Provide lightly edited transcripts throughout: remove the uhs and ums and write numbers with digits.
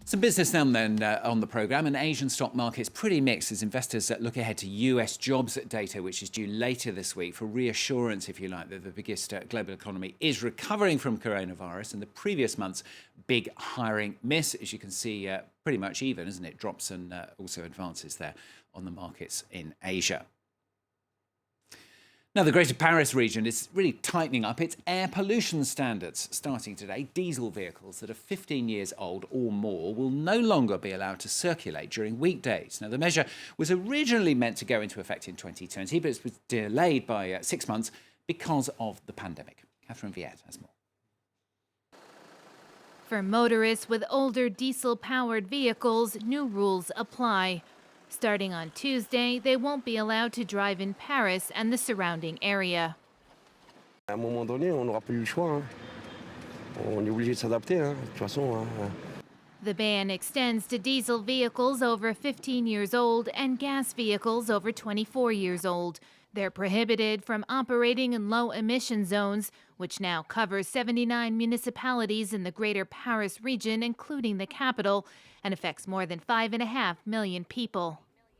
Some business now then on the programme, and Asian stock markets pretty mixed as investors look ahead to US jobs data, which is due later this week for reassurance, if you like, that the biggest global economy is recovering from coronavirus. And the previous month's big hiring miss, as you can see, pretty much even, isn't it? Drops and also advances there on the markets in Asia. Now, the Greater Paris region is really tightening up its air pollution standards. Starting today, diesel vehicles that are 15 years old or more will no longer be allowed to circulate during weekdays. Now, the measure was originally meant to go into effect in 2020, but it was delayed by 6 months because of the pandemic. Catherine Viette has more. For motorists with older diesel-powered vehicles, new rules apply. Starting on Tuesday, they won't be allowed to drive in Paris and the surrounding area. À un moment donné, on n'aura plus le choix. On est obligé de s'adapter, de toute façon. The ban extends to diesel vehicles over 15 years old and gas vehicles over 24 years old. They're prohibited from operating in low-emission zones, which now covers 79 municipalities in the Greater Paris region, including the capital, and affects more than 5.5 million people.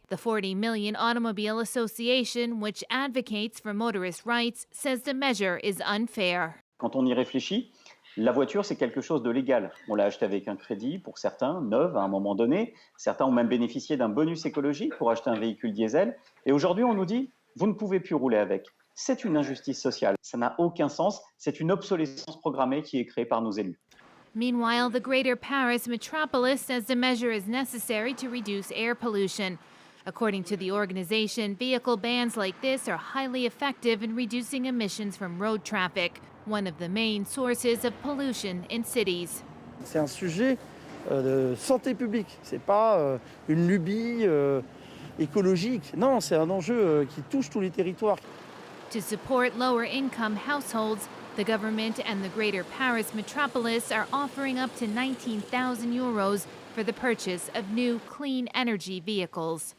The 40 Million Automobile Association, which advocates for motorist rights, says the measure is unfair. Quand on y réfléchit, la voiture, c'est quelque chose de légal. On l'a acheté avec un crédit pour certains, neuf à un moment donné. Certains ont même bénéficié d'un bonus écologique pour acheter un véhicule diesel. Et aujourd'hui, on nous dit, vous ne pouvez plus rouler avec. C'est une injustice sociale. Ça n'a aucun sens. C'est une obsolescence programmée qui est créée par nos élus. Meanwhile, the Greater Paris metropolis says the measure is necessary to reduce air pollution. According to the organization, vehicle bans like this are highly effective in reducing emissions from road traffic, one of the main sources of pollution in cities. C'est un sujet de santé publique, c'est pas une lubie écologique. Non, c'est un enjeu qui touche tous les territoires. To support lower-income households, the government and the Greater Paris metropolis are offering up to €19,000 for the purchase of new clean energy vehicles.